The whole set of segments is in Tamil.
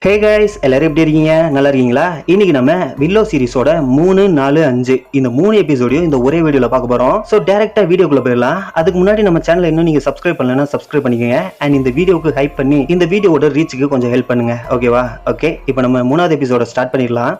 ஹே கைஸ், எல்லாரும் எப்படி இருக்கீங்க? நல்லா இருக்கீங்களா? இன்னைக்கு நம்ம வில்லோ சீரிஸோட 3, 4, 5 இந்த 3 எபிசோடையும் இந்த ஒரே வீடியோல பார்க்க போறோம். சோ டைரக்டா வீடியோக்குள்ள போயிடலாம். அதுக்கு முன்னாடி நம்ம சேனலை இன்னும் நீங்க சப்ஸ்கிரைப் பண்ணலன்னா சப்ஸ்கிரைப் பண்ணிக்கோங்க. அண்ட் இந்த வீடியோக்கு ஹைப் பண்ணி இந்த வீடியோவோட ரீச்சுக்கு கொஞ்சம் ஹெல்ப் பண்ணுங்க. ஓகேவா? ஓகே, இப்போ நம்ம 3வது எபிசோட ஸ்டார்ட் பண்ணிடலாம்.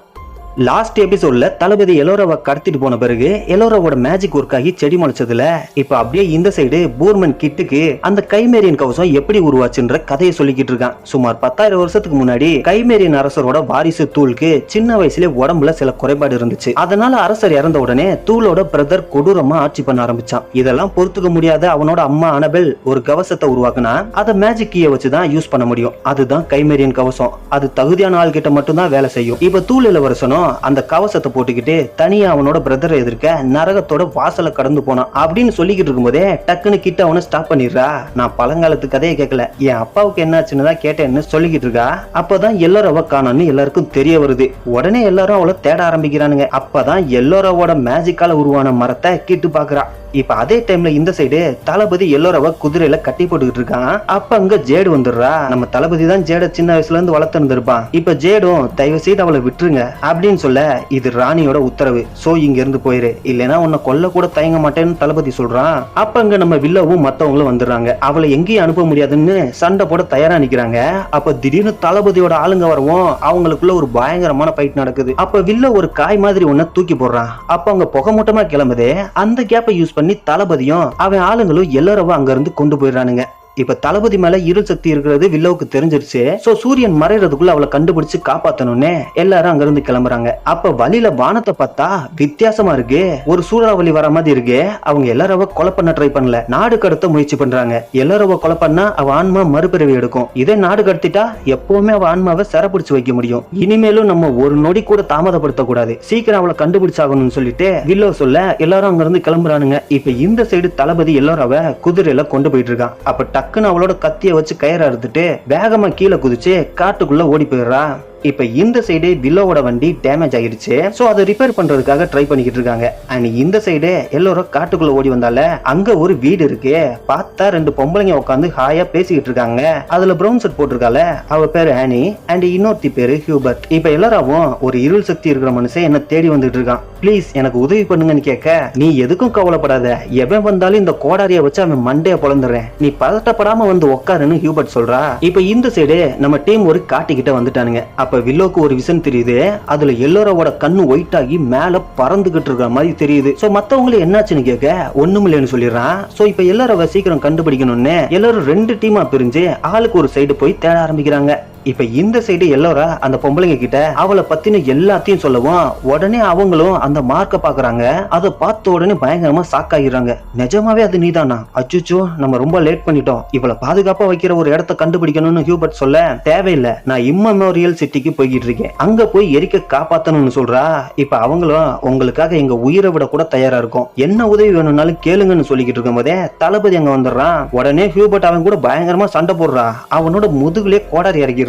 லாஸ்ட் எபிசோட்ல தளபதி எலோராவை கடத்திட்டு போன பிறகு எலோராவோட மேஜிக் ஒர்க் ஆகி செடி முளைச்சதுல இப்ப அப்படியே இந்த சைடு பூர்மன் கிட்டுக்கு அந்த கைமேரியன் கவசம் எப்படி உருவாச்சுன்ற கதையை சொல்லிக்கிட்டு இருக்கான். சுமார் 10,000 வருஷத்துக்கு முன்னாடி கைமேரியன் அரசரோட வாரிசு தூளுக்கு சின்ன வயசுல உடம்புல சில குறைபாடு இருந்துச்சு. அதனால அரசர் இறந்த உடனே தூளோட பிரதர் கொடூரமா ஆட்சி பண்ண ஆரம்பிச்சான். இதெல்லாம் பொறுத்துக்க முடியாத அவனோட அம்மா அனபெல் ஒரு கவசத்தை உருவாக்குனா அதை மேஜிக் கீயை வச்சுதான் யூஸ் பண்ண முடியும். அதுதான் கைமேரியன் கவசம். அது தகுதியான ஆள் கிட்ட மட்டும்தான் வேலை செய்யும். இப்ப தூள் இளவரசனும் அந்த கவசத்தை போட்டுக்கிட்டு தனியா அவனோட பிரதரை எதிர்க்க நரகத்தோட வாசலை கடந்து போனான். அப்படின்னு சொல்லிக்கிட்டு இருக்கும்போதே டக்குன்னு கிட்ட அவனை ஸ்டாப் பண்ணிடுறா. நான் பழங்காலத்து கதையை கேட்கல, என் அப்பாவுக்கு என்னாச்சுன்னு தான் கேட்டேன்னு சொல்லிக்கிட்டு இருக்கா. அப்பதான் எல்லோரவ காணோன்னு எல்லாருக்கும் தெரிய வருது. உடனே எல்லாரும் அவளை தேட ஆரம்பிக்கிறானுங்க. அப்பதான் எல்லோரவோட மேஜிக்கால உருவான மரத்தை கிட்டு பாக்குறா. இப்ப அதே டைம்ல இந்த சைடு தளபதி எல்லோரவ குதிரையில கட்டி போட்டுக்கிட்டு இருக்கான். அப்ப அங்க ஜேடு வந்துடுறா. நம்ம தளபதி தான் ஜேட சின்ன வயசுல இருந்து வளர்த்து இருந்திருப்பான். இப்ப ஜேடும் தயவு செய்து அவளை விட்டுருங்க அப்படின்னு சொல்ல, இது ராணியோட உத்தரவு, சோ இங்க இருந்து போயிரு, இல்லைன்னா உன்னை கொல்ல கூட தயங்க மாட்டேன்னு தளபதி சொல்றான். அப்ப அங்க நம்ம வில்லவும் மத்தவங்களும் வந்துடுறாங்க. அவளை எங்கேயும் அனுப்ப முடியாதுன்னு சண்டை போட தயாரா நிக்கிறாங்க. அப்ப திடீர்னு தளபதியோட ஆளுங்க வரவும் அவங்களுக்குள்ள ஒரு பயங்கரமான ஃபைட் நடக்குது. அப்ப வில்ல ஒரு காய் மாதிரி ஒன்ன தூக்கி போடுறான். அப்ப அங்க புகை மூட்டமா கிளம்புது. அந்த கேப்பை யூஸ் பண்ணி தளபதியும் அவன் ஆளுங்களும் எல்லாரும் அங்க இருந்து கொண்டு போயிடறானுங்க. இப்ப தளபதி மேல இருள் சக்தி இருக்கிறது வில்லோவுக்கு தெரிஞ்சிருச்சு. சோ சூரியன் மறைறதுக்குள்ள அவளை கண்டுபிடிச்சு காப்பாத்தணும்னு எல்லாரும் அங்க இருந்து கிளம்புறாங்க. அப்ப வழியில வானத்தை பார்த்தா வித்தியாசமா இருக்கு. ஒரு சூறாவளி வர மாதிரி இருக்கு. அவங்க எல்லாரும் கொலை பண்ண ட்ரை பண்ணல, நாடு கடத்த முயற்சி பண்றாங்க. எல்லாரும் கொலை பண்ணா அவ ஆன்மா மறுபிறவி எடுக்கும். இதே நாடு கடத்திட்டா எப்பவுமே அவ ஆன்மாவை சிறப்பிடிச்சு வைக்க முடியும். இனிமேலும் நம்ம ஒரு நொடி கூட தாமதப்படுத்த கூடாது, சீக்கிரம் அவளை கண்டுபிடிச்சாகணும்னு சொல்லிட்டு வில்லோ சொல்ல எல்லாரும் அங்க இருந்து கிளம்புறானுங்க. இப்ப இந்த சைடு தளபதி எல்லாரும் அவ குதிரையில கொண்டு போயிட்டு இருக்கான். அப்ப டக்குன்னு அவளோட கத்திய வச்சு கயிறு அறுத்துட்டு வேகமா கீழே குதிச்சு காட்டுக்குள்ள ஓடி போயிடுறா. இப்ப இந்த சைடு வில்லோவோட வண்டி டேமேஜ் ஆகிடுச்சு. சோ அதை ரிப்பேர் பண்றதுக்காக ட்ரை பண்ணிக்கிட்டு இருக்காங்க. அண்ட் இந்த சைடு எல்லாரும் காட்டுக்குள்ள ஓடி வந்தால அங்க ஒரு வீடு இருக்கு. பார்த்தா 2 பொம்பளைங்க உட்காந்து ஹாயா பேசிக்கிட்டு இருக்காங்க. அதுல பிரவுன் ஷர்ட் போட்டிருக்கால, அவ பேரு ஆனி அண்ட் இன்னொருத்தி பேரு ஹியூபர்ட். இப்ப எல்லாரும் ஒரு இருள் சக்தி இருக்கிற மனுஷன் என்ன தேடி வந்துட்டு இருக்கான். ப்ளீஸ் எனக்கு உதவி பண்ணுங்கன்னு கேட்க, நீ எதுக்கும் கவலைப்படாத, எவன் வந்தாலும் இந்த கோடாரிய வச்சு அவன் மண்டைய பொழந்துறேன், நீ பதட்டப்படாம வந்து உட்காருன்னு ஹியூபர்ட் சொல்றா. இப்ப இந்த சைடு நம்ம டீம் ஒரு காட்டுக்கிட்ட வந்துட்டானுங்க. அப்ப வில்லோக்கு ஒரு விஷன் தெரியுது. அதுல எல்லோரோட கண்ணு ஒயிட் ஆகி மேல பறந்துகிட்டு இருக்கிற மாதிரி தெரியுது. சோ மத்தவங்களே என்னாச்சுன்னு கேட்க ஒண்ணுமில்லைன்னு சொல்லிடுறான். சோ இப்ப எல்லாரும் சீக்கிரம் கண்டுபிடிக்கணும்னு எல்லாரும் 2 டீமா பிரிஞ்சு ஆளுக்கு ஒரு சைடு போய் தேட ஆரம்பிக்கிறாங்க. இப்ப இந்த சைடு எல்லாரும் அந்த பொம்பளைங்க கிட்ட அவளை பத்தின எல்லாத்தையும் சொல்லவும் உடனே அவங்களும் அந்த மார்க்க பாக்குறாங்க. அதை பார்த்த உடனே பயங்கரமா ஷாக் ஆகிடுறாங்க. நிஜமாவே அது நீதானா? அச்சுச்சோ, நம்ம ரொம்ப லேட் பண்ணிட்டோம், இவளை பாதுகாப்பா வைக்கிற ஒரு இடத்த கண்டுபிடிக்கணும்னு ஹியூபர்ட் சொல்ல, தேவையில்லை, நான் இம்மெமோரியல் சிட்டிக்கு போய்கிட்டு இருக்கேன், அங்க போய் எரிக்க காப்பாத்தணும்னு சொல்றா. இப்ப அவங்களும் உங்களுக்காக எங்க உயிரை விட கூட தயாரா இருக்கும், என்ன உதவி வேணும்னாலும் கேளுங்கன்னு சொல்லிக்கிட்டு இருக்கும் போதே தளபதி அங்க வந்துடுறான். உடனே ஹியூபர்ட் அவன் கூட பயங்கரமா சண்டை போடுறா. அவனோட முதுகுலே கோடாரி இறக்கிடுறா.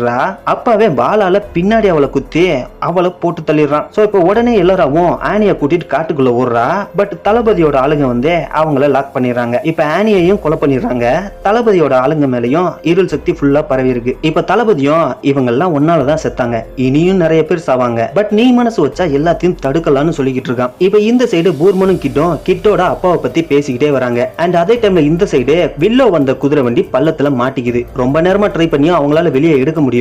அப்பவே பாலால பின்னாடி அவளை குத்தி அவளை போட்டு தள்ளிடுறான். சோ இப்ப உடனே எல்லாரும் ஆனிய கூட்டிட்டு காட்டுக்குள்ள ஓடுறா. பட் தளபதியோட ஆளுங்க அவங்கள லாக் பண்ணிடுறாங்க. இப்ப ஆனியையும் கொலை பண்ணிடுறாங்க. தளபதியோட ஆளுங்க மேலயும் இருள் சக்தி ஃபுல்லா பரவி இருக்கு. இப்ப தளபதியும் இவங்க எல்லாம் ஒன்னாலதான் செத்தாங்க, இனியும் நிறைய பேர் சாவாங்க, பட் நீ மனசு வச்சா எல்லாத்தையும் தடுக்கலாம்னு சொல்லிக்கிட்டு இருக்கான். இப்ப இந்த சைடு பூர்மனும் கிட்டோட அப்பாவை பத்தி பேசிக்கிட்டே வராங்க. அண்ட் அதே டைம்ல இந்த சைடு வில்லோ வந்த குதிரை வண்டி பள்ளத்துல மாட்டிக்குது. ரொம்ப நேரமா ட்ரை பண்ணியும் அவங்களால வெளியே எடுக்க முடியல.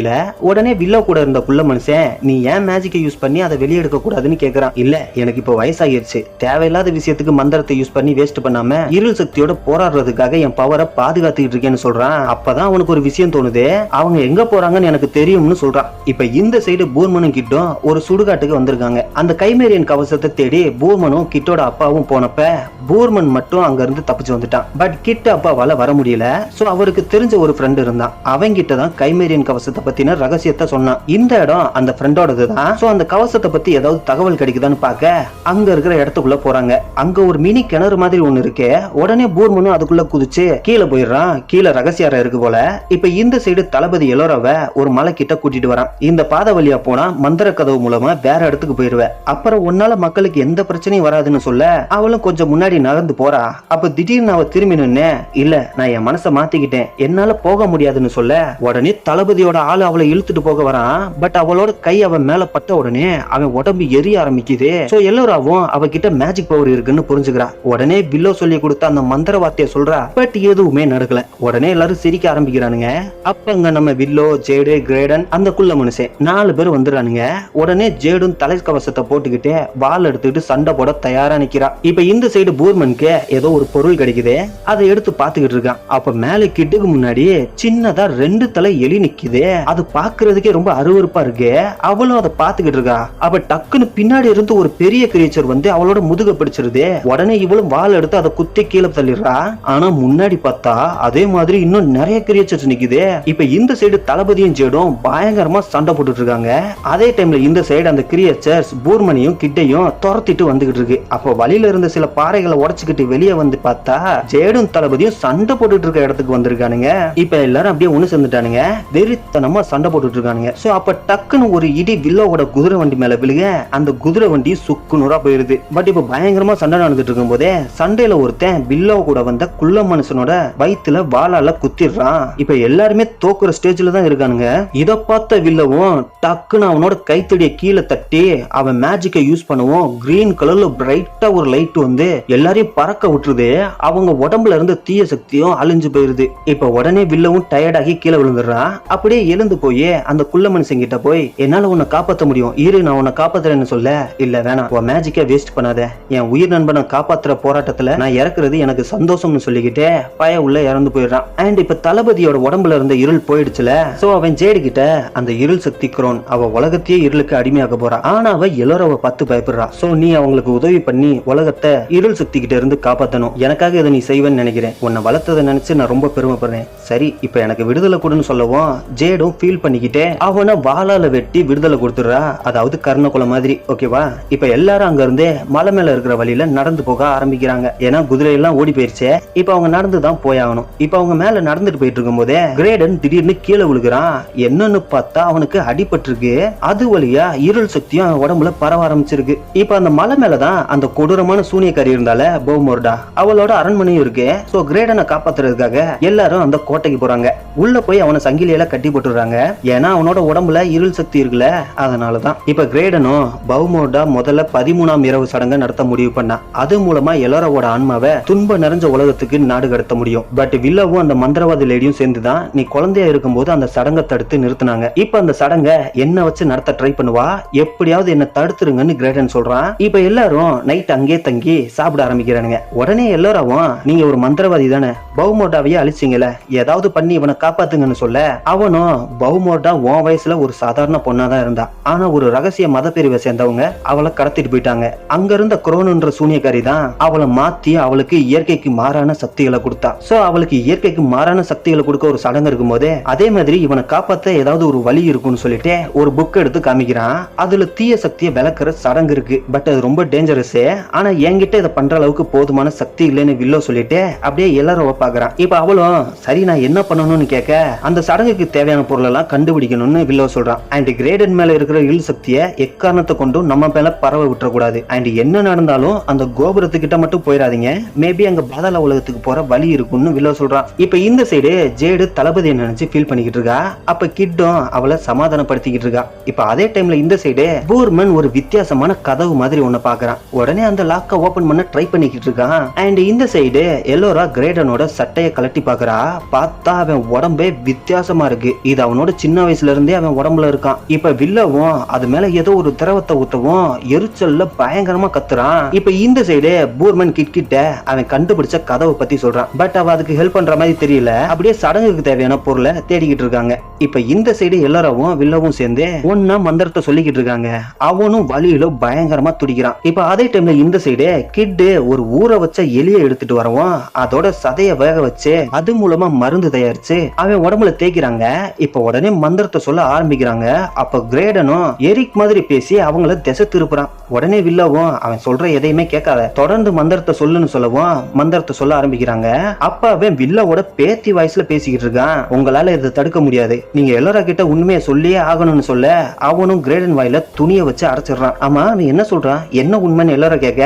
உடனே வில்லோ கூட இருந்த புள்ள மனுஷன், நீ ஏன் மேஜிக்கை யூஸ் பண்ணி அதை வெளியே எடுக்க கூடாதுன்னு கேக்குறான். இல்ல, எனக்கு இப்ப வயசாகிருச்சு, தேவையில்லாத விஷயத்துக்கு மந்திரத்தை யூஸ் பண்ணி வேஸ்ட் பண்ணாம இருள் சக்தியோட போராடுறதுக்காக என் பவரை பாதுகாத்துக்கிட்டு இருக்கேன்னு சொல்றான். அப்பதான் அவனுக்கு ஒரு விஷயம் தோணுது, அவங்க எங்க போறாங்கன்னு எனக்கு தெரியும்னு சொல்றான். இப்ப இந்த சைடு பூர்மனும் கிட்டும் ஒரு சுடுகாட்டுக்கு வந்திருக்காங்க. அந்த கைமேரியன் கவசத்தை தேடி பூர்மனும் கிட்டோட அப்பாவும் போனப்ப பூர்மன் மட்டும் அங்க இருந்து தப்பிச்சு வந்துட்டான். பட் கிட்ட அப்பாவால வர முடியல. சோ அவருக்கு தெரிஞ்ச ஒரு ஃப்ரெண்ட் இருந்தான். அவங்க கிட்ட தான் கைமேரியன் கவசத்தை பத்தின ரகசியத்தை சொன்னான். இந்த இடம் அந்த ஃப்ரெண்டோடது தான். சோ அந்த கவசத்தை பத்தி ஏதாவது தகவல் கிடைக்குதான்னு பார்க்க அங்க இருக்கிற இடத்துக்குள்ள போறாங்க. அங்க ஒரு மினி கிணறு மாதிரி ஒண்ணு இருக்கு. உடனே பூர்மனும் அதுக்குள்ள குதிச்சு கீழே போயிடுறான். கீழே ரகசியம் இருக்கு போல. இப்ப இந்த சைடு தளபதி எல்லோரவ ஒரு மலை கிட்ட கூட்டிட்டு வரான். இந்த பாதை வழியா போனா மந்திர கதவு மூலமா வேற இடத்துக்கு போயிருவ, அப்புறம் உன்னால மக்களுக்கு எந்த பிரச்சனையும் வராதுன்னு சொல்ல அவளும் கொஞ்சம் முன்னாடி நகர்ந்து போறா. அப்ப திடீர்னு அவ திரும்பி நின்னு, இல்ல நான் என் மனசை மாத்திக்கிட்டேன், என்னால போக முடியாதுன்னு சொல்ல உடனே தளபதியோட ஆளு அவளை இழுத்துட்டு போக வரான். பட் அவளோட கை அவன் மேல பட்ட உடனே அவன் உடம்பு எரிய ஆரம்பிக்குது. சோ எல்லோராவும் அவகிட்ட மேஜிக் பவர் இருக்குன்னு புரிஞ்சுக்கிறா. உடனே வில்லோ சொல்லி கொடுத்த அந்த மந்திர வார்த்தையை சொல்றா. பட் எதுவுமே நடக்கல. உடனே எல்லாரும் சிரிக்க ஆரம்பிக்கிறானுங்க. அப்பங்க நம்ம வில்லோ, ஜேடு, கிரேடன், அந்த குள்ள மனுஷன் 4 பேர் வந்துடுறானுங்க. உடனே ஜேடும் தலை கவசத்தை போட்டுக்கிட்டு வாள் எடுத்துக்கிட்டு சண்டை போட தயாரா நிக்கிறா. இப்ப இந்த சைடு பூர்மனுக்கு ஏதோ ஒரு பொருள் கிடைக்குது. அதை எடுத்து பாத்துக்கிட்டு இருக்கான். அப்ப மேல கிட்டுக்கு முன்னாடி சின்னதா 2 தலை எலி நிக்குது. அது பாக்குறதுக்கே ரொம்ப அருவருப்பா இருக்கு. அவளும் அதை பாத்துக்கிட்டு இருக்கா. அப்ப டக்குன்னு பின்னாடி இருந்து ஒரு பெரிய கிரியேச்சர் வந்து அவளோட முதுக பிடிச்சிருது. உடனே இவளும் வாள் எடுத்து அதை குத்தி கீழே தள்ளிடுறா. ஆனா முன்னாடி பார்த்தா அதே மாதிரி இன்னும் நிறைய கிரியேச்சர்ஸ் நிக்குது. இப்ப இந்த சைடு தளபதியும் ஜேடும் பயங்கரமா சண்டை போட்டுட்டு இருக்காங்க. அதே டைம்ல இந்த சைடு அந்த கிரியேச்சர்ஸ் பூர்மனையும் கிட்டையும் துரத்திட்டு வந்துகிட்டு இருக்கு. அப்ப வழியில இருந்த சில பாறைகளை உடைச்சுக்கிட்டு வெளியே வந்து பார்த்தா ஜேடும் தளபதியும் சண்டை போட்டுட்டு இருக்க இடத்துக்கு வந்திருக்கானுங்க. இப்ப எல்லாரும் அப்படியே ஒண்ணு சேர்ந்துட்டானுங்க. வெறித்தனமா சண்டை போட்டுட்டு இருக்கானுங்க. சோ அப்ப டக்குன்னு ஒரு இடி வில்லோவோட குதிரை வண்டி மேல விழுக அந்த குதிரை வண்டி சுக்கு நூறா போயிருது. பட் இப்ப பயங்கரமா சண்டை நடந்துட்டு இருக்கும் போதே சண்டையில ஒருத்தன் வில்லோ கூட வந்த குள்ள மனுஷனோட வயித்துல வாளால குத்திடுறான். இப்ப எல்லாருமே தோக்குற ஸ்டேஜ்ல தான் இருக்கானுங்க. இத பார்த்த வில்லவும் டக்குன்னு அவனோட கைத்தடிய கீழே தட்டி அவன் மேஜிக்கை யூஸ் பண்ணுவோம். கிரீன் கலர்ல பிரைட்டா ஒரு லைட் வந்து எல்லாரையும் பறக்க விட்டுருது. அவங்க உடம்புல இருந்து தீய சக்தியும் அழிஞ்சு போயிருது. இப்ப உடனே வில்லவும் டயர்டாகி கீழே விழுந்துடுறான். அப்படியே எழுந்து போய் அந்த குள்ள மனுஷன் கிட்ட போய் என்னால உன்னை காப்பாற்ற முடியும், இரு நான் உன்னை காப்பாத்துறேன்னு சொல்ல. இல்ல வேணாம், உன் மேஜிக்கை வேஸ்ட் பண்ணாத, என் உயிர் நண்பனை காப்பாத்துற போராட்டத்துல நான் இறக்குறது எனக்கு சந்தோஷம்னு சொல்லிக்கிட்டே பய உள்ள இறந்து போயிடுறான். அண்ட் இப்ப தளபதியோட உடம்புல இருந்த இருள் போயிடுச்சுல. சோ அவன் ஜேடு கிட்ட அந்த இருள் சக்தி குரோன் அவ உலகத்தையே இருளுக்கு அடிமையாக போறா. ஆனா அவ எல்லாரோவ பார்த்து பயப்படுறா. சோ நீ அவங்களுக்கு உதவி பண்ணி உலகத்தை இருள் சக்தி கிட்ட இருந்து காப்பாத்தணும். எனக்காக இதை நீ செய்வேன்னு நினைக்கிறேன். உன்னை வளர்த்ததை நினைச்சு நான் ரொம்ப பெருமைப்படுறேன். சரி இப்ப எனக்கு விடுதலை கொடுன்னு சொல்லவும் ஜேடும் ஃபீல் பண்ணிக்கிட்டே அவனை வாளால வெட்டி விடுதலை கொடுத்துடுறா. அதாவது கர்ணகுல மாதிரி. ஓகேவா? இப்ப எல்லாரும் அங்க இருந்து மலை மேல இருக்கிற வழியில நடந்து போக ஆரம்பிக்கிறாங்க. ஏன்னா குதிரை எல்லாம் ஓடி போயிருச்சு. இப்ப அவங்க நடந்துதான் போயாகணும். இப்ப அவங்க மேல நடந்துட்டு போயிட்டு இருக்கும் போதே கிரேடன் திடீர்னு கீழே விழுகிறான். என்னன்னு பார்த்தா அவனுக்கு அடிபட்டிருக்கு. அது வழியா இருள் சக்தியும் உடம்புல பரவ ஆரம்பிச்சிருக்கு. இப்ப அந்த மலை மேலதான் அந்த கொடூரமான சூனியக்காரி இருந்தால பௌமோர்டா, அவளோட அரண்மனையும் இருக்கு. சோ கிரேடனை காப்பாத்துறதுக்காக எல்லாரும் அந்த கோட்டைக்கு போறாங்க. உள்ள போய் அவனை சங்கிலியில கட்டி போட்டுறாங்க. ஏன்னா அவனோட உடம்புல இருள் சக்தி இருக்குல்ல, அதனாலதான். இப்ப கிரேடனும் பௌமோர்டா முதல்ல 13ஆம் இரவு சடங்கை நடத்த முடிவு பண்ணா. அது மூலமா எல்லாரோட ஆன்மாவை துன்ப நிறைஞ்ச உலகத்துக்கு நாடு கடத்த முடியும். பட் வில்லவும் அந்த மந்திரவாதி லேடியும் சேர்ந்துதான் நீ குழந்தையா இருக்கும்போது அந்த சடங்கை தடுத்து நிறுத்தினாங்க. இப்ப அந்த சடங்கை என்ன வச்சு நடத்த ட்ரை பண்ணுவா, எப்படியாவது என்ன தடுத்துருங்கன்னு கிரேடன் சொல்றான். இப்ப எல்லாரும் நைட் அங்கே தங்கி சாப்பிட ஆரம்பிக்கிறானுங்க. உடனே எல்லாரும் நீங்க ஒரு மந்திரவாதி தானே, பௌமோர்டாவையே அழிச்சிங்கல, ஏதாவது பண்ணி இவனை காப்பாத்துங்கன்னு சொல்ல அவனும் பௌமோர்டா உன் வயசுல ஒரு சாதாரண பொண்ணாதான் இருந்தா. ஆனா ஒரு ரகசிய மத பிரிவை சேர்ந்தவங்க அவளை கடத்திட்டு போயிட்டாங்க. அங்க இருந்த குரோனுன்ற சூனியக்காரி தான் அவளை மாத்தி அவளுக்கு இயற்கைக்கு மாறான சக்திகளை கொடுத்தா. சோ அவளுக்கு இயற்கைக்கு மாறான சக்திகளை கொடுக்க ஒரு சடங்கு இருக்கும் போதே அதே மாதிரி இவனை காப்பாத்த ஏதாவது ஒரு வழி இருக்குன்னு சொல்லிட்டு ஒரு புக் எடுத்து காமிக்கிறான். அதுல தீய சக்தியை விளக்குற சடங்கு இருக்கு. பட் அது ரொம்ப டேஞ்சரஸ். ஆனா என்கிட்ட இதை பண்ற அளவுக்கு போதுமான சக்தி இல்லைன்னு வில்லோ சொல்லிட்டு அப்படியே எல்லாரும் பாக்குறான். இப்ப அவளும் சரி நான் என்ன பண்ணணும்னு கேட்க அந்த சடங்குக்கு தேவையான பொருள் எல்லாம் கண்டுபிடிக்கணும்னு வில்லோ சொல்றான். அண்ட் கிரேடன் மேல இருக்கிற இருள் சக்தியை எக்காரணத்தை கொண்டும் நம்ம மேல பரவ விட்டுறக்கூடாது. அண்ட் என்ன நடந்தாலும் அந்த கோபுரத்துக்கிட்ட மட்டும் போயிடாதீங்க, மேபி அங்க பாதாள உலகத்துக்கு போற வழி இருக்கும்னு வில்லோ சொல்றான். இப்ப இந்த சைடு ஜேடு தளபதியை நினைச்சு ஃபீல் பண்ணிக்கிட்டு இருக்கா. அப்ப கிட்டும் அவளை சமாதானப்படுத்திக்கிட்டு இருக்கா. இப்ப அதே டைம்ல இந்த சைடு பூர்மன் ஒரு வித்தியாசமான கதவு மாதிரி ஒண்ணு பாக்குறான். உடனே அந்த லாக்க ஓபன் பண்ண ட்ரை பண்ணிக்கிட்டு இருக்கான். அண்ட் இந்த சைடு எல்லோரா கிரேடனோட சட்டையை கலட்டி பாக்குறா. பார்த்தா அவன் உடம்பே வித்தியாசமா இருக்கு. இது அவனோட சின்ன வயசுல இருந்தே அவன் உடம்புல இருக்கான். இப்ப வில்லவும் அது மேல ஏதோ ஒரு திரவத்தை ஊத்தவும் எரிச்சல்ல பயங்கரமா கத்துறான். இப்ப இந்த சைடு பூர்மன் கிட்ட அவன் கண்டுபிடிச்ச கதவை பத்தி சொல்றான். பட் அவ அதுக்கு ஹெல்ப் பண்ற மாதிரி தெரியல. அப்படியே சடங்குக்கு தேவையான பொருளை தேடிக்கிட்டு இருக்காங்க. இப்ப இந்த சைடு எல்லாரும் வில்லவும் சேர்ந்து ஒன்னா மந்திரத்தை சொல்லிக்கிட்டு இருக்காங்க. அவனும் வழியில பயங்கரமா துடிக்கிறான். இப்ப அதே டைம்ல இந்த சைடு கிட்டு ஒரு ஊற வச்ச எலியை எடுத்துட்டு வரவும் அதோட சதைய வேக வச்சு அது மூலமா மருந்து தயாரிச்சு அவன் உடம்புல தேய்க்கிறாங்க. இப்ப உடனே மந்திரத்தை சொல்ல ஆரம்பிக்கிறாங்க. அப்ப கிரேடனும் எரிக் மாதிரி பேசி அவங்கள திசை திருப்புறான். உடனே வில்லவும் அவன் சொல்ற எதையுமே கேட்காத, தொடர்ந்து மந்திரத்தை சொல்லுன்னு சொல்லவும் மந்திரத்தை சொல்ல ஆரம்பிக்கிறாங்க. அப்ப அவன் வில்லவோட பேத்தி வயசுல பேசிக்கிட்டு இருக்கான். உங்களால இதை தடுக்க முடியாது, நீங்க எல்லார கிட்ட உண்மையை சொல்லியே ஆகணும்னு சொல்ல அவனும் கிரேடன் வாயில துணியை வச்சு அரைச்சிடுறான். ஆமா நீ என்ன சொல்றான், என்ன உண்மைன்னு எல்லாரும் கேட்க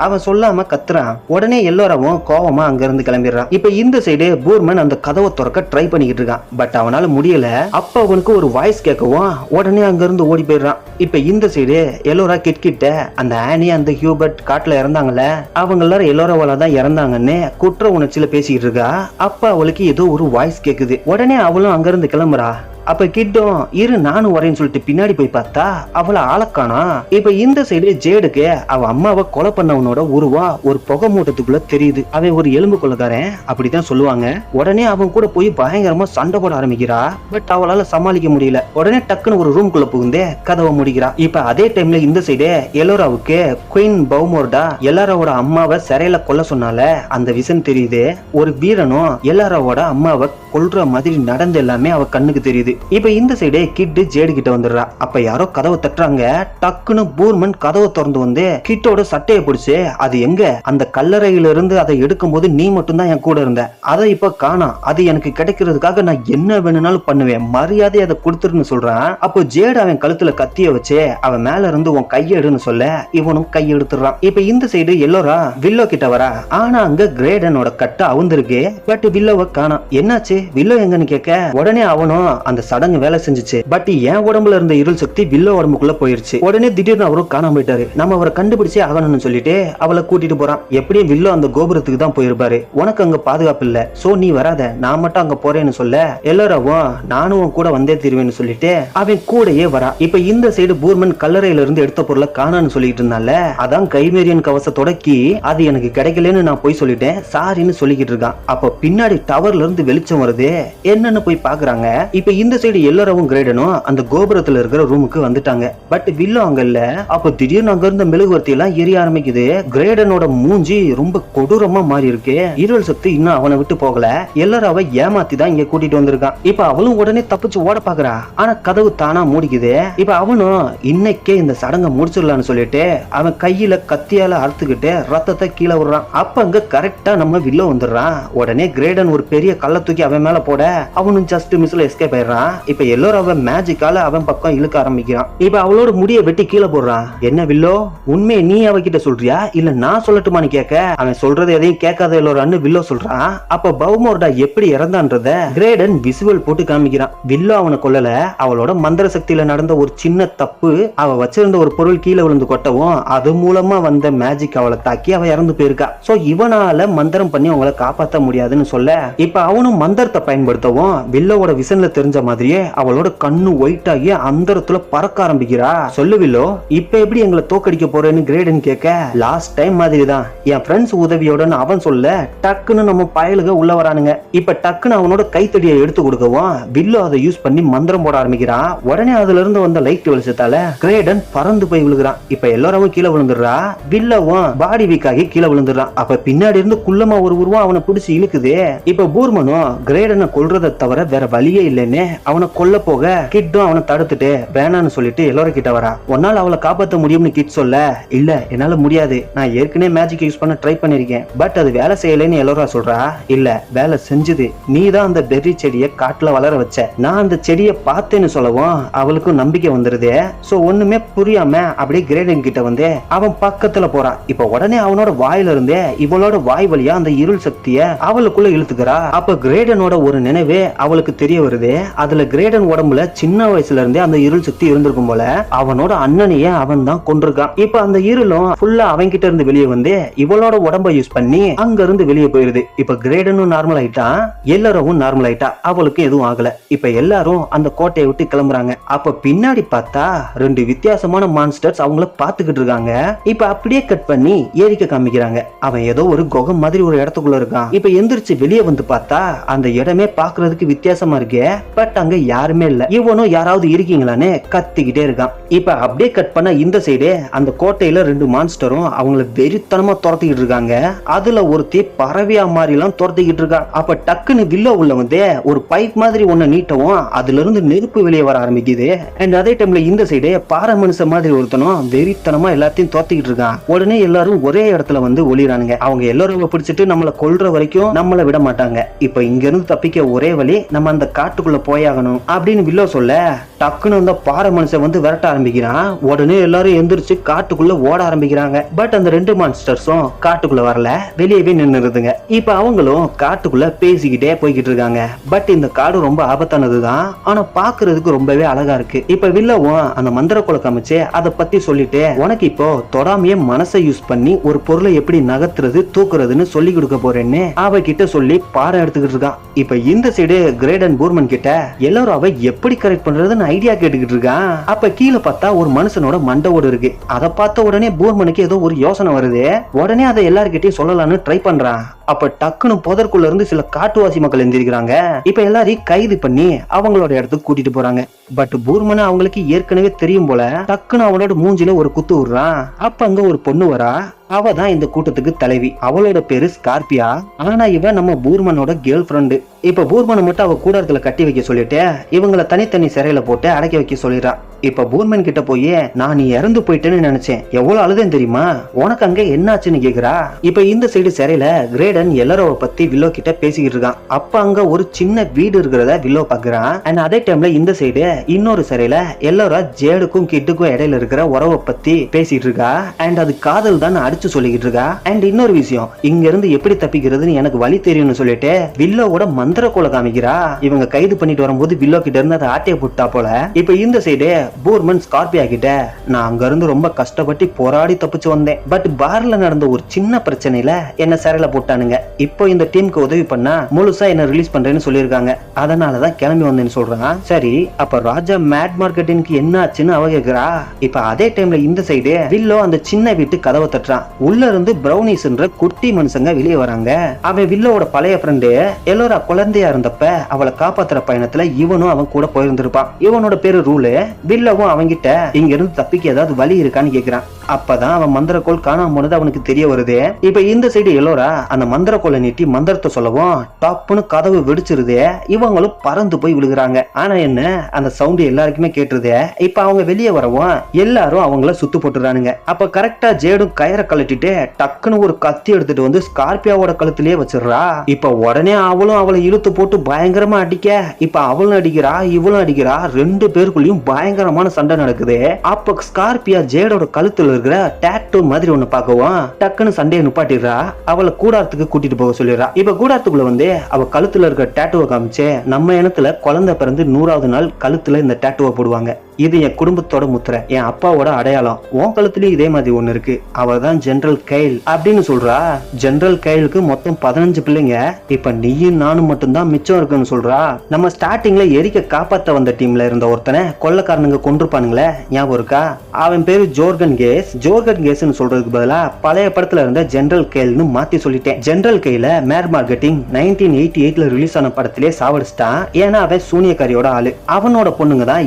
அவன் சொல்லாம கத்துறான். உடனே எல்லாரும் கோவமா அங்க இருந்து கிளம்பிடுறான். இப்ப இந்த சைடு பூர்மன் அந்த கதவை திறக்க ட்ரை பண்ணிக்கிட்டு இருக்கான். பட் அவனால முடியல. இல்ல. அப்ப அவனுக்கு ஒரு வாய்ஸ் கேட்கவும் உடனே அங்க இருந்து ஓடி போயிடுறான். இப்ப இந்த சைடு எல்லோரா கிட்ட அந்த ஆனி அந்த ஹியூபர்ட் காட்டுல இறந்தாங்கல்ல, அவங்க எல்லாரும் எல்லோராவால தான் இறந்தாங்கன்னு குற்ற உணர்ச்சியில பேசிக்கிட்டு இருக்கா. அப்ப அவளுக்கு ஏதோ ஒரு வாய்ஸ் கேக்குது. உடனே அவளும் அங்க இருந்து கிளம்புறா. அப்ப கிட்டும் இரு நானும் வரேன்னு சொல்லிட்டு பின்னாடி போய் பார்த்தா அவளை ஆளக்கானா. இப்ப இந்த சைடு ஜேடுக்கு அவ அம்மாவை கொலை பண்ணவனோட உருவா ஒரு புகை மூட்டத்துக்குள்ள தெரியுது. அவன் ஒரு எலும்பு கொள்ளக்காரன் அப்படித்தான் சொல்லுவாங்க. உடனே அவன் கூட போய் பயங்கரமா சண்டை போட ஆரம்பிக்கிறா. பட் அவளால சமாளிக்க முடியல. உடனே டக்குன்னு ஒரு ரூம்குள்ள புகுந்தே கதவை முடிக்கிறா. இப்ப அதே டைம்ல இந்த சைடு எல்லோராவுக்கு குயின் பவுமோர்டா எல்லாரோட அம்மாவை சிறையில கொல்ல சொன்னால அந்த விஷயம் தெரியுது. ஒரு வீரனும் எல்லாரோட அம்மாவை கொல்ற மாதிரி நடந்து எல்லாமே அவ கண்ணுக்கு தெரியுது. இப்ப இந்த சைடு கிட் ஜேடு கிட்ட வந்துடுறா. அப்ப யாரோ கதவை தட்டுறாங்க. டக்குன்னு பூர்மன் கதவை திறந்து வந்து கிட்டோட சட்டையை பிடிச்சு அது எங்க அந்த கல்லறையில இருந்து அதை எடுக்கும் போது நீ மட்டும் தான் என் கூட இருந்த, அதை இப்ப காணோம், அது எனக்கு கிடைக்கிறதுக்காக நான் என்ன வேணும்னாலும் பண்ணுவேன், மரியாதை அதை கொடுத்துருன்னு சொல்றான். அப்போ ஜேடு அவன் கழுத்துல கத்திய வச்சு அவன் மேல இருந்து உன் கையெடுன்னு சொல்ல இவனும் கையெடுத்துறான். இப்ப இந்த சைடு எல்லோரா வில்லோ கிட்ட வரா. ஆனா அங்க கிரேடனோட கட்ட அவுந்திருக்கு. பட் வில்லோவை காணோம். என்னாச்சு வில்லோ எங்கன்னு கேட்க உடனே அவனும் அந்த சடங்கு வேலை செஞ்சுச்சு. பட் என் உடம்புல இருந்த இருள் சக்தி வில்லோ உடம்புக்குள்ள போயிருச்சு. உடனே திடீர்னு அவரும் காணாம போயிட்டாரு. நம்ம அவரை கண்டுபிடிச்சே ஆகணும்னு சொல்லிட்டு அவளை கூட்டிட்டு போறான். எப்படியும் வில்லோ அந்த கோபுரத்துக்கு தான் போயிருப்பாரு. உனக்கு அங்க பாதுகாப்பு இல்ல, சோ நீ வராத, நான் மட்டும் அங்க போறேன்னு சொல்ல எல்லாரும் நானும் கூட வந்தே தீருவேன்னு சொல்லிட்டு அவன் கூடயே வரா. இப்ப இந்த சைடு பூர்மன் கல்லறையில இருந்து எடுத்த பொருளை காணான்னு சொல்லிட்டு இருந்தால அதான் கைமேரியன் கவசத்தோட கீ, அது எனக்கு கிடைக்கலன்னு நான் போய் சொல்லிட்டேன் சாரின்னு சொல்லிக்கிட்டு இருக்கான். அப்ப பின்னாடி டவர்ல இருந்து வெளிச்சம் வருது. என்னன்னு போய் பாக்குறாங்க. இப்ப இந்த சைடு எல்லாரும் கிரேடனும் அந்த கோபுரத்துல இருக்கிற ரூமுக்கு வந்துட்டாங்க. பட் வில்லோ அங்க இல்ல. அப்ப திடீர்னு அங்க இருந்த மெழுகுவர்த்தி எல்லாம் எரிய ஆரம்பிக்குது. கிரேடனோட மூஞ்சி ரொம்ப கொடூரமா மாறி இருக்கு. இருள் சக்தி இன்னும் அவனை விட்டு போகல. எல்லாரும் அவ ஏமாத்தி தான் இங்க கூட்டிட்டு வந்திருக்கான். இப்ப அவளும் உடனே தப்பிச்சு ஓட பாக்குறா. ஆனா கதவு தானா மூடிக்குது. இப்ப அவனும் இன்னைக்கே இந்த சடங்கை முடிச்சிடலான்னு சொல்லிட்டு அவன் கையில கத்தியால அறுத்துக்கிட்டு ரத்தத்தை கீழே விடுறான். அப்ப அங்க கரெக்டா நம்ம வில்லோ வந்துடுறான். உடனே கிரேடன் ஒரு பெரிய கல்ல தூக்கி அவன் மேல போட அவனும் ஜஸ்ட் மிஸ்ல எஸ்கேப் ஆயிடுறான். இப்ப எல்லாரும் அவன் மேஜிக்கால அவன் பக்கம் இழுக்க ஆரம்பிக்கிறான். இப்ப அவளோட முடிய வெட்டி கீழே போடுறான். என்ன வில்லோ உண்மையை நீ அவகிட்ட சொல்றியா இல்ல நான் சொல்லட்டுமான்னு கேட்க அவன் சொல்றது எதையும் கேட்காத எல்லாரும் வில்லோ சொல்றான். அப்ப பவுமோர்டா எப்படி இறந்தான்றத கிரேடன் விசுவல் போட்டு காமிக்கிறான். வில்லோ அவனை கொல்லல. அவளோட மந்திர சக்தியில நடந்த ஒரு சின்ன தப்பு, அவ வச்சிருந்த ஒரு பொருள் கீழே விழுந்து கொட்டவும் அது மூலமா வந்த மேஜிக் அவளை தாக்கி அவ இறந்து போயிருக்கா. சோ இவனால மந்திரம் பண்ணி அவங்கள காப்பாற்ற முடியாதுன்னு சொல்ல இப்ப அவனும் மந்திரத்தை பயன்படுத்தவும் வில்லோவோட விசன்ல தெரிஞ்ச மாதிரியே அவளோட கண்ணு ஒயிட் ஆகி அந்தரத்துல பறக்க ஆரம்பிக்கிறா. சொல்லு வில்லோ இப்ப எப்படி எங்களை தோக்கடிக்க போறேன்னு கிரேடன் கேட்க லாஸ்ட் டைம் மாதிரி தான் என் ஃப்ரெண்ட்ஸ் உதவியோட அவன் சொல்ல டக்குன்னு நம்ம பயலுக உள்ள வரானுங்க. இப்ப டக்குன்னு அவனோட கைத்தடியை எடுத்து கொடுக்கவும் வில்லோ அதை யூஸ் பண்ணி மந்திரம் போட ஆரம்பிக்கிறான். உடனே அதுல இருந்து வந்த லைட் வெளிச்சத்தால கிரேடன் பறந்து போய் விழுகிறான். இப்ப எல்லாரும் கீழே விழுந்துடுறா. வில்லோவும் பாடி வீக் ஆகி கீழே விழுந்துடுறான். அப்ப பின்னாடி இருந்து குள்ளமா ஒரு உருவம் அவனை பிடிச்சி இழுக்குது. இப்ப பூர்மனும் கிரேடனை கொல்றதை தவிர வேற வழியே இல்லைன்னு அவனை கொல்ல போக கிட்டும் அவனை தடுத்துட்டு வேணான்னு சொல்லிட்டு எல்லாரும் கிட்ட வரா. ஒன்னால அவளை காப்பாற்ற முடியும்னு கிட் சொல்ல இல்ல என்னால முடியாது, நான் ஏற்கனவே மேஜிக் யூஸ் பண்ண ட்ரை பண்ணிருக்கேன், பட் அது வேலை செய்யலைன்னு எல்லாரும் சொல்றா. இல்ல வேலை செஞ்சுது, நீ தான் அந்த பெர்ரி செடியை காட்டுல வளர வச்ச, நான் அந்த செடியை பார்த்தேன்னு சொல்லவும் அவளுக்கும் நம்பிக்கை வந்துருது. சோ ஒண்ணுமே புரியாம அப்படியே கிரேடன் கிட்ட வந்து அவன் பக்கத்துல போறான். இப்ப உடனே அவனோட வாயில இருந்தே இவளோட வாய் வழியா அந்த இருள் சக்திய அவளுக்குள்ள இழுத்துக்கிறா. அப்ப கிரேடனோட ஒரு நினைவே அவளுக்கு தெரிய வருது. அதுல கிரேடன் உடம்புல சின்ன வயசுல இருந்தே அந்த இருள் சக்தி இருந்திருக்கும் போல அவனோட அண்ணனையே அவன் தான் கொண்டிருக்கான். இப்ப அந்த இருளும் ஃபுல்லா அவன் கிட்ட இருந்து வெளியே வந்து இவளோட உடம்ப யூஸ் பண்ணி அங்க இருந்து வெளியே போயிருது. இப்ப கிரேடனும் நார்மல் ஆயிட்டான், எல்லாரும் நார்மல் ஆயிட்டா, அவளுக்கு எதுவும் ஆகல. இப்ப எல்லாரும் அந்த கோட்டையை விட்டு கிளம்புறாங்க. அப்ப பின்னாடி பார்த்தா ரெண்டு வித்தியாசமான மான்ஸ்டர்ஸ் அவங்கள பாத்துக்கிட்டு இருக்காங்க. இப்ப அப்படியே கட் பண்ணி ஏரிக்க காமிக்கிறாங்க. அவன் ஏதோ ஒரு குகை மாதிரி ஒரு இடத்துக்குள்ள இருக்கான். இப்ப எந்திரிச்சு வெளியே வந்து பார்த்தா அந்த இடமே பாக்குறதுக்கு வித்தியாசமா இருக்கு. பட் அங்க யாருமே இல்ல. இவனும் யாராவது இருக்கீங்களான்னு கத்திக்கிட்டே இருக்கான். இப்ப அப்படியே கட் பண்ண இந்த சைடு அந்த கோட்டையில ரெண்டு மான்ஸ்டரும் அவங்கள வெறித்தனமா துரத்திக்கிட்டு இருக்காங்க. அதுல ஒருத்தி பறவையா மாதிரி எல்லாம் துரத்திக்கிட்டு இருக்கா. அப்ப டக்குன்னு வில்லோ உள்ள வந்து ஒரு பைப் மாதிரி ஒண்ணு நீட்டவும் அதுல இருந்து நெருப்பு வெளியே வர ஆரம்பிக்குது. அண்ட் அதே டைம்ல இந்த சைடு பாறை மனுஷ மாதிரி ஒருத்தனும் வெறித்தனமா எல்லாத்தையும் துரத்திக்கிட்டு இருக்கான். உடனே எல்லாரும் ஒரே இடத்துல வந்து ஒளிறானுங்க. அவங்க எல்லாரும் பிடிச்சிட்டு நம்மள கொல்ற வரைக்கும் நம்மள விட மாட்டாங்க. இப்ப இங்க இருந்து தப்பிக்க ஒரே வழி நம்ம அந்த காட்டுக்குள்ள போய் போயாகணும் அப்படின்னு வில்லோ சொல்ல டக்குன்னு அந்த பாறை மனுஷன் வந்து விரட்ட ஆரம்பிக்கிறான். உடனே எல்லாரும் எந்திரிச்சு காட்டுக்குள்ள ஓட ஆரம்பிக்கிறாங்க. பட் அந்த 2 மான்ஸ்டர்ஸும் காட்டுக்குள்ள வரல, வெளியவே நின்னுருதுங்க. இப்ப அவங்களும் காட்டுக்குள்ள பேசிக்கிட்டே போய்கிட்டு இருக்காங்க. பட் இந்த காடு ரொம்ப ஆபத்தானதுதான், ஆனா பாக்குறதுக்கு ரொம்பவே அழகா இருக்கு. இப்ப வில்லவும் அந்த மந்திர கோலை காமிச்சு அதை பத்தி சொல்லிட்டு உனக்கு இப்போ தொடாமையே மனசை யூஸ் பண்ணி ஒரு பொருளை எப்படி நகர்த்துறது தூக்குறதுன்னு சொல்லி கொடுக்க போறேன்னு அவகிட்ட சொல்லி பாடம் எடுத்துக்கிட்டு இருக்கான். இப்ப இந்த சைடு கிரேடன் பூர்மன் கிட்ட எல்லாரும் அவ எப்படி கரெக்ட் பண்றதுன்னு ஐடியா கேட்டுக்கிட்டு இருக்கான். அப்ப கீழே பார்த்தா ஒரு மனுஷனோட மண்டை ஓடு இருக்கு. அதை பார்த்த உடனே பூர்மனுக்கு ஏதோ ஒரு யோசனை வருது. உடனே அதை எல்லார்கிட்டயும் சொல்லலாம்னு ட்ரை பண்றான். அப்ப டக்குன்னு புதற்குள்ள இருந்து சில காட்டுவாசி மக்கள் எந்திரிக்கிறாங்க. இப்ப எல்லாரையும் கைது பண்ணி அவங்களோட இடத்துக்கு கூட்டிட்டு போறாங்க. பட் பூர்மன் அவங்களுக்கு ஏற்கனவே தெரியும் போல டக்குன்னு அவனோட மூஞ்சில ஒரு குத்து விடுறான். அப்ப அங்க ஒரு பொண்ணு வரா. அவ தான் இந்த கூட்டத்துக்கு தலைவி. அவளோட பேரு ஸ்கார்பியா. ஆனா இவ நம்ம பூர்மனோட கேர்ள் ஃப்ரெண்டு. இப்ப பூர்மனை மட்டும் அவ கூடாரத்துல கட்டி வைக்க சொல்லிட்டு இவங்களை தனித்தனி சிறையில போட்டு அடைக்க வைக்க சொல்லிடுறான். இப்ப பூர்மன் கிட்ட போய் நான் நீ இறந்து போயிட்டேன்னு நினைச்சேன், எவ்வளவு அழுதேன் தெரியுமா, உனக்கு அங்க என்னாச்சுன்னு கேக்குறா. இப்ப இந்த சைடு சிறையில கிரேடன் எல்லாரோட பத்தி வில்லோ கிட்ட பேசிக்கிட்டு இருக்கான். அப்ப அங்க ஒரு சின்ன வீடு இருக்கிறத வில்லோ பாக்குறான். அண்ட் அதே டைம்ல இந்த சைடு இன்னொரு சிறையில எல்லாரும் ஜேடுக்கும் கிட்டுக்கும் இடையில இருக்கிற உறவை பத்தி பேசிட்டு இருக்கா. அண்ட் அது காதல் தான் அடிச்சு சொல்லிக்கிட்டு இருக்கா. அண்ட் இன்னொரு விஷயம், இங்க இருந்து எப்படி தப்பிக்கிறதுன்னு எனக்கு வழி தெரியும்னு சொல்லிட்டு வில்லோவோட மந்திர கோலை காமிக்கிறா. இவங்க கைது பண்ணிட்டு வரும்போது வில்லோ கிட்ட இருந்து அதை ஆட்டைய போட்டா போல. இப்ப இந்த சைடு பூர்மன் ஸ்கார்பியா கிட்ட நான் அங்க இருந்து ரொம்ப கஷ்டப்பட்டு போராடி தப்பிச்சு வந்தேன். பட் பார்ல நடந்த ஒரு சின்ன பிரச்சனையில என்ன சிறையில போட்டானுங்க. இப்போ இந்த டீமுக்கு உதவி பண்ணா முழுசா என்ன ரிலீஸ் பண்றேன்னு சொல்லியிருக்காங்க. அதனாலதான் கிளம்பி வந்தேன்னு சொல்றான். சரி, அப்ப ராஜா மேட் மார்க்கெட்டிங்க்கு என்ன ஆச்சுன்னு அவ கேக்குறா. இப்ப அதே டைம்ல இந்த சைடு வில்லோ அந்த சின்ன வீட்டு கதவை தட்டுறான். உள்ள இருந்து பிரௌனிஸ்ன்ற குட்டி மனுஷங்க வெளியே வராங்க. அவன் வில்லோட பழைய ஃப்ரெண்டு. எல்லோரா குழந்தையா இருந்தப்ப அவளை காப்பாத்துற பயணத்துல இவனும் அவன் கூட போயிருந்திருப்பான். இவனோட பேரு ரூலு. வில்லோவும் அவன்கிட்ட இங்க இருந்து தப்பிக்க ஏதாவது வழி இருக்கான்னு கேக்குறான். அப்பதான் அவன் மந்திரக்கோள் காணாம போனது அவனுக்கு தெரிய வருது. இப்ப இந்த சைடு எல்லோரா அந்த மந்திரக்கோளை நீட்டி மந்திரத்தை சொல்லவும் டாப்னு கதவு வெடிச்சிருது. இவங்களும் பறந்து போய் விழுகிறாங்க. ஆனா என்ன, அந்த சவுண்ட் எல்லாருக்குமே கேட்டுருது. இப்ப அவங்க வெளியே வரவும் எல்லாரும் அவங்கள சுத்து போட்டுறானுங்க. அப்ப கரெக்டா ஜேடும் கயிறை கழட்டிட்டு டக்குன்னு ஒரு கத்தி எடுத்துட்டு வந்து ஸ்கார்பியாவோட கழுத்திலேயே வச்சிடுறா. இப்ப உடனே அவளும் அவளை இழுத்து போட்டு பயங்கரமா அடிக்க, இப்ப அவளும் அடிக்கிறா இவளும் அடிக்கிறா. 2 பேருக்குள்ளயும் பயங்கரமான சண்டை நடக்குது. அப்ப ஸ்கார்பியா ஜேடோட கழுத்துல இருக்கிற டாட்டூ மாதிரி ஒண்ணு பார்க்கவும் டக்குன்னு சண்டையை நிப்பாட்டிடுறா. அவளை கூடாரத்துக்கு கூட்டிட்டு போக சொல்லிடுறா. இப்ப கூடாரத்துக்குள்ள வந்து அவ கழுத்துல இருக்கிற டாட்டூவை காமிச்சு நம்ம இனத்துல குழந்தை பிறந்து 100வது நாள் கழுத்துல இந்த டாட்டூவை போடுவாங்க. இது என் குடும்பத்தோட முத்திரை, என் அப்பாவோட அடையாளம். உன் கழுத்துலயும் இதே மாதிரி ஒண்ணு இருக்கு. அவதான் ஜெனரல் கைல் அப்படின்னு சொல்றா. ஜெனரல் கைலுக்கு மொத்தம் 15 பிள்ளைங்க. இப்ப நீயும் நானும் மட்டும்தான் மிச்சம் இருக்குன்னு சொல்றா. நம்ம ஸ்டார்டிங்ல எரிக்க காப்பாத்த வந்த டீம்ல இருந்த ஒருத்தனை கொள்ளக்காரனுங்க கொண்டிருப்பானுங்களே, ஞாபகம் இருக்கா? அவன் பேரு ஜோர்கன் கேஸ். ஜோர்கன் கேஸ்ன்னு சொல்றதுக்கு பதிலா பழைய படத்துல இருந்த ஜெனரல் கைல்னு மாத்தி சொல்லிட்டேன். ஜெனரல் கைல மேட் மார்க்கெட்டிங் 1988ல ரிலீஸ் ஆன படத்திலே சாவடிச்சிட்டான். ஏன்னா அவன் சூனியக்காரியோட ஆளு. அவனோட பொண்ணுங்க தான்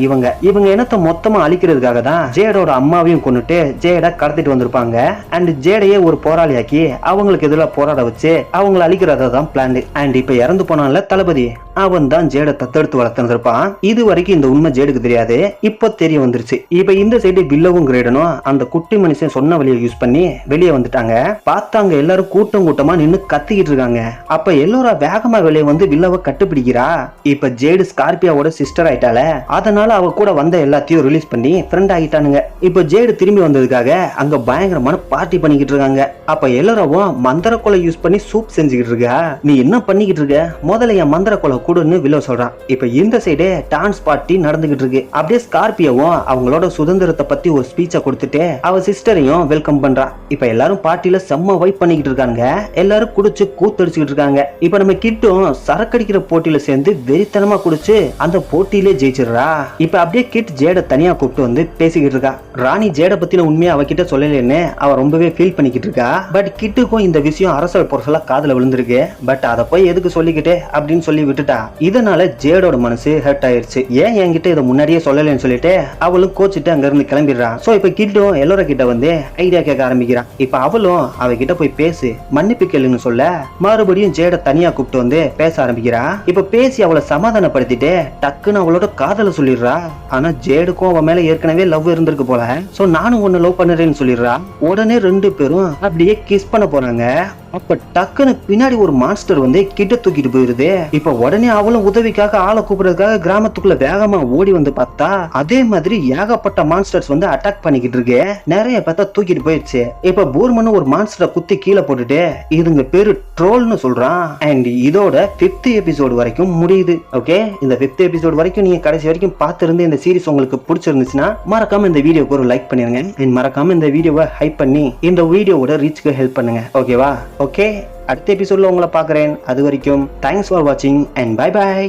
இவங்க இனத்தை மொத்தமா அழிக்கிறதுக்காக தான் ஜேடோட அம்மாவையும் கொண்டுட்டு ஜேட கடத்திட்டு வந்திருப்பாங்க. அண்ட் ஜேடையே ஒரு போராளியாக்கி அவங்களுக்கு எதிராக போராட வச்சு அவங்களை அழிக்கிறதா தான் பிளான். அண்ட் இப்ப இறந்து போனான்ல தளபதி, அவன் தான் ஜேட தத்தெடுத்து வளர்த்திருப்பான். இது வரைக்கும் இந்த உண்மை ஜேடுக்கு தெரியாது, இப்ப தெரிய வந்துருச்சு. இப்ப இந்த சைடு வில்லவும் கிரேடனும் அந்த குட்டி மனுஷன் சொன்ன வழியை யூஸ் பண்ணி வெளியே வந்துட்டாங்க. பார்த்தாங்க எல்லாரும் கூட்டம் கூட்டமா நின்னு கத்திக்கிட்டு இருக்காங்க. அப்ப எல்லோரும் வேகமா வெளியே வந்து வில்லவை கட்டுப்பிடிக்கிறா. இப்ப ஜேடு ஸ்கார்பியாவோட சிஸ்டர் ஆயிட்டால, அதனால அவ கூட வந்த எல்லாத்தையும் ரிலீஸ் பண்ணி ஃப்ரெண்ட் ஆகிட்டானுங்க. இப்ப ஜேடு திரும்பி வந்ததுக்காக அங்க பயங்கரமான பார்ட்டி பண்ணிக்கிட்டு இருக்காங்க. அப்ப எல்லாரும் மந்திர கோலை யூஸ் பண்ணி சூப் செஞ்சுக்கிட்டு இருக்கா. நீ என்ன பண்ணிக்கிட்டு இருக்க, முதல்ல என் மந்திர கோலை கூடுன்னு வில்லோ சொல்றான். இப்ப இந்த சைடு டான்ஸ் பார்ட்டி நடந்துகிட்டு இருக்கு. அப்படியே ஸ்கார்பியாவும் அவங்களோட சுதந்திரத்தை பத்தி ஒரு ஸ்பீச்சை கொடுத்துட்டு அவ சிஸ்டரையும் வெல்கம் பண்றான். இப்ப எல்லாரும் பார்ட்டில செம்ம வைப் பண்ணிக்கிட்டு இருக்காங்க. எல்லாரும் குடிச்சு கூத்தடிச்சுக்கிட்டு இருக்காங்க. இப்ப நம்ம கிட்டும் சரக்கடிக்கிற போட்டியில சேர்ந்து வெறித்தனமா குடிச்சு அந்த போட்டியிலே ஜெயிச்சிடுறா. இப்ப அப்படியே கிட் ஜேட தனியா கூப்பிட்டு வந்து பேசிக்கிட்டு இருக்கா. ராணி ஜேட பத்தின உண்மையை அவகிட்ட சொல்லலன்னு அவ ரொம்பவே ஃபீல் பண்ணிக்கிட்டு இருக்கா. பட் கிட்டுக்கும் இந்த விஷயம் அரசல் பொரசலா காதுல விழுந்திருக்கு. பட் அதை போய் எதுக்கு சொல்லிக்கிட்டு அப்படின்னு சொல்லி விட்டுட்டா. இதனால ஜேடோட மனசு ஹர்ட் ஆயிருச்சு. ஏன் என்கிட்ட இதை முன்னாடியே சொல்லலன்னு சொல்லிட்டு அவளும் கோச்சிட்டு அங்க இருந்து கிளம்பிடுறா. சோ இப்ப கிட்டும் எல்லோர கிட்ட வந்து ஐடியா கேட்க ஆரம்பிக்கிறான். இப்ப அவளும் அவகிட்ட போய் பேசு மன்னிப்பு கேளுன்னு சொல்ல மறுபடியும் ஜேட தனியா கூப்பிட்டு வந்து பேச ஆரம்பிக்கிறா. இப்ப பேசி அவளை சமாதானப்படுத்திட்டு டக்குன்னு அவளோட காதல சொல்லிடுறா. ஆனா ஜேடுக்கும் அவன் மேல ஏற்கனவே லவ் இருந்திருக்கு போல. சோ நானும் ஒன்னு லவ் பண்ணுறேன்னு சொல்லிடுறா. உடனே 2 பேரும் அப்படியே கிஸ் பண்ண போறாங்க. அப்ப டக்குன்னு பின்னாடி ஒரு மான்ஸ்டர் வந்து கிட்ட தூக்கிட்டு போயிருது. இப்ப உடனே அவளும் உதவிக்காக ஆளை கூப்பிடுறதுக்காக கிராமத்துக்குள்ள வேகமா ஓடி வந்து பார்த்தா அதே மாதிரி ஏகப்பட்ட மான்ஸ்டர்ஸ் வந்து அட்டாக் பண்ணிக்கிட்டு இருக்கு. நிறைய பார்த்தா தூக்கிட்டு போயிடுச்சு. இப்ப பூர்மன் ஒரு மான்ஸ்டரை குத்தி கீழே போட்டுட்டு இதுங்க பேரு ட்ரோல்னு சொல்றான். அண்ட் இதோட 5th எபிசோடு வரைக்கும் முடியுது. ஓகே, இந்த 5th எபிசோடு வரைக்கும் நீங்க கடைசி வரைக்கும் பார்த்திருந்து இந்த சீரிஸ் உங்களுக்கு பிடிச்சிருந்துச்சுன்னா மறக்காம இந்த வீடியோக்கு ஒரு லைக் பண்ணிருங்க. அண்ட் மறக்காம இந்த வீடியோவை ஹைப் பண்ணி இந்த வீடியோவோட ரீச்சுக்கு ஹெல்ப் பண்ணுங்க. ஓகேவா? ஓகே, அடுத்த எபிசோட்ல உங்களை பார்க்குறேன். அது வரைக்கும் தேங்க்ஸ் ஃபார் வாட்சிங் அண்ட் பை பை.